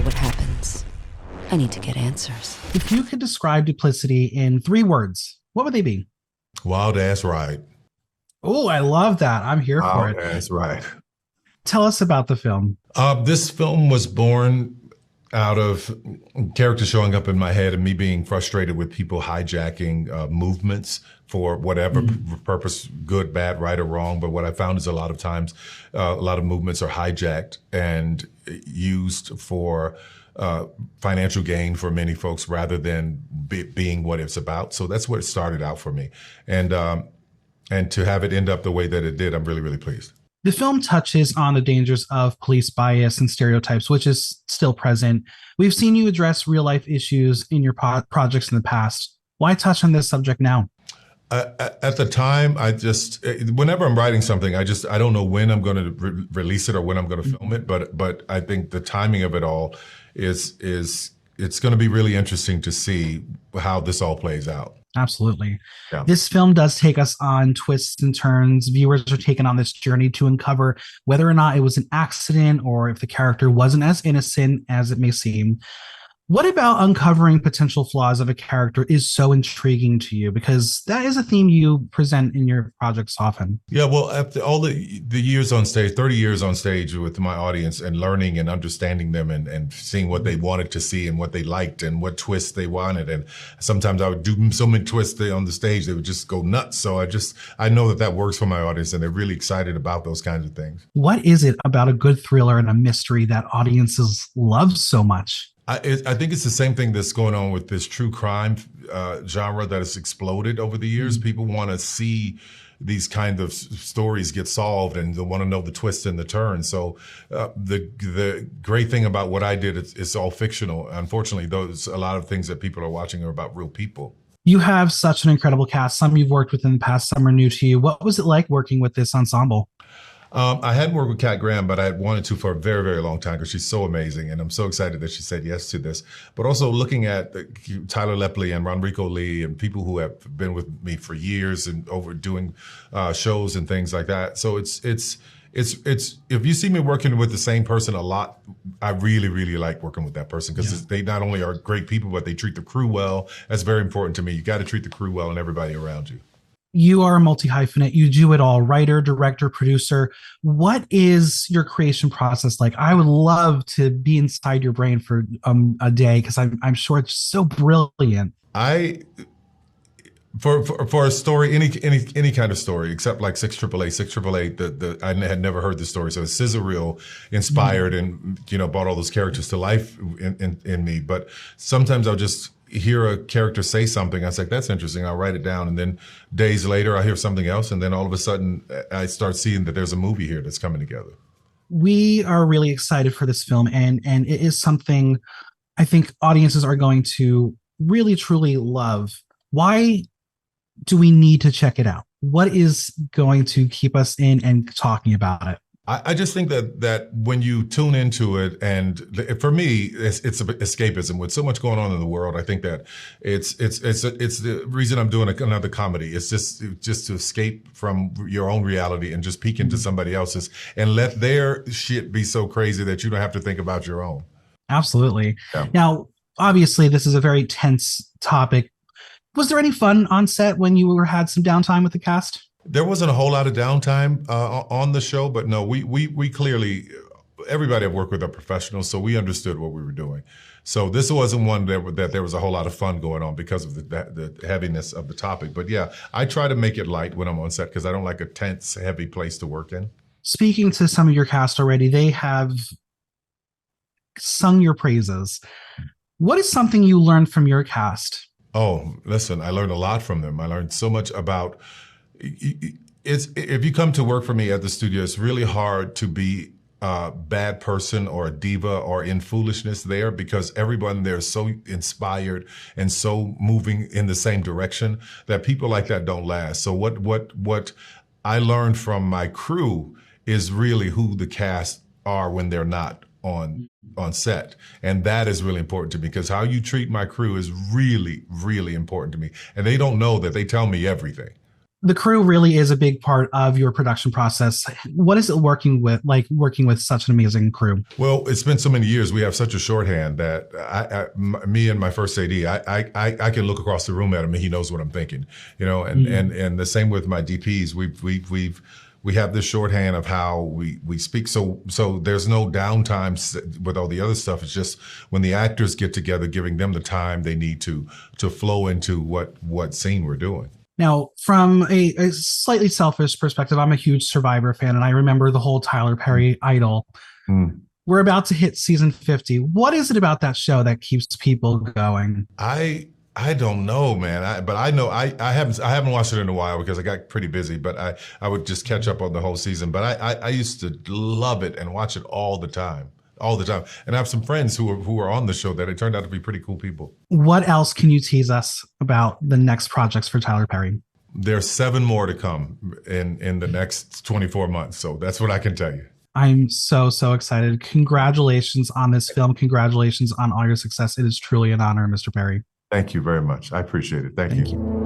what happens. I need to get answers. If you could describe Duplicity in 3 words, what would they be? Wild ass ride. Oh, I love that. I'm here for Wild it. ass ride. Tell us about the film. This film was born out of characters showing up in my head and me being frustrated with people hijacking movements for whatever purpose, good, bad, right, or wrong. But what I found is a lot of times, a lot of movements are hijacked and used for financial gain for many folks rather than being what it's about. So that's what it started out for me. And to have it end up the way that it did, I'm really, really pleased. The film touches on the dangers of police bias and stereotypes, which is still present. We've seen you address real life issues in your projects in the past. Why touch on this subject now? At the time, whenever I'm writing something, I don't know when I'm going to release it or when I'm going to film it. But I think the timing of it all is it's going to be really interesting to see how this all plays out. Absolutely. Yeah. This film does take us on twists and turns. Viewers are taken on this journey to uncover whether or not it was an accident or if the character wasn't as innocent as it may seem. What about uncovering potential flaws of a character is so intriguing to you? Because that is a theme you present in your projects often. Yeah, well, after all the years on stage, 30 years on stage with my audience and learning and understanding them and seeing what they wanted to see and what they liked and what twists they wanted. And sometimes I would do so many twists on the stage, they would just go nuts. So I know that works for my audience and they're really excited about those kinds of things. What is it about a good thriller and a mystery that audiences love so much? I think it's the same thing that's going on with this true crime genre that has exploded over the years. People want to see these kind of stories get solved and they want to know the twists and the turns. So the great thing about what I did, it's all fictional. Unfortunately, a lot of things that people are watching are about real people. You have such an incredible cast. Some you've worked with in the past, some are new to you. What was it like working with this ensemble? I hadn't worked with Kat Graham, but I had wanted to for a very, very long time because she's so amazing. And I'm so excited that she said yes to this. But also looking at Tyler Lepley and Ronrico Lee and people who have been with me for years and over doing shows and things like that. So it's if you see me working with the same person a lot, I really, really like working with that person because they not only are great people, but they treat the crew well. That's very important to me. You got to treat the crew well and everybody around you. You are a multi-hyphenate. You do it all, writer, director, producer. What is your creation process like? I would love to be inside your brain for a day because I'm sure it's so brilliant. For a story, any kind of story, except like 6AAA, I had never heard the story. So it's scissor reel inspired and, brought all those characters to life in me. But sometimes I'll just hear a character say something. I was like, that's interesting. I'll write it down. And then days later, I hear something else. And then all of a sudden, I start seeing that there's a movie here that's coming together. We are really excited for this film. And it is something I think audiences are going to really, truly love. Why do we need to check it out? What is going to keep us in and talking about it? I just think that when you tune into it, and for me, it's escapism. With so much going on in the world, I think that it's the reason I'm doing another comedy. It's just to escape from your own reality and just peek into somebody else's and let their shit be so crazy that you don't have to think about your own. Absolutely. Yeah. Now, obviously, this is a very tense topic. Was there any fun on set when you had some downtime with the cast? There wasn't a whole lot of downtime on the show, but no, we clearly, everybody I've worked with are professionals, so we understood what we were doing. So this wasn't one that there was a whole lot of fun going on because of the heaviness of the topic. But yeah, I try to make it light when I'm on set because I don't like a tense, heavy place to work in. Speaking to some of your cast already, they have sung your praises. What is something you learned from your cast? Oh, listen, I learned a lot from them. I learned so much about. If you come to work for me at the studio, it's really hard to be a bad person or a diva or in foolishness there because everyone there is so inspired and so moving in the same direction that people like that don't last. So what I learned from my crew is really who the cast are when they're not on set. And that is really important to me because how you treat my crew is really, really important to me. And they don't know that. They tell me everything. The crew really is a big part of your production process. What is it working with such an amazing crew? Well, it's been so many years. We have such a shorthand that me and my first AD, I can look across the room at him and he knows what I'm thinking, and the same with my DPs. We have this shorthand of how we speak. So there's no downtime with all the other stuff. It's just when the actors get together, giving them the time they need to flow into what scene we're doing. Now, from a slightly selfish perspective, I'm a huge Survivor fan, and I remember the whole Tyler Perry Idol. We're about to hit season 50. What is it about that show that keeps people going? I don't know, man. But I know I haven't watched it in a while because I got pretty busy. But I would just catch up on the whole season. But I used to love it and watch it all the time. And I have some friends who are on the show that it turned out to be pretty cool people. What else can you tease us about the next projects for Tyler Perry? There's 7 more to come in the next 24 months. So that's what I can tell you. I'm so excited. Congratulations on this film. Congratulations on all your success. It is truly an honor, Mr. Perry. Thank you very much. I appreciate it. Thank you.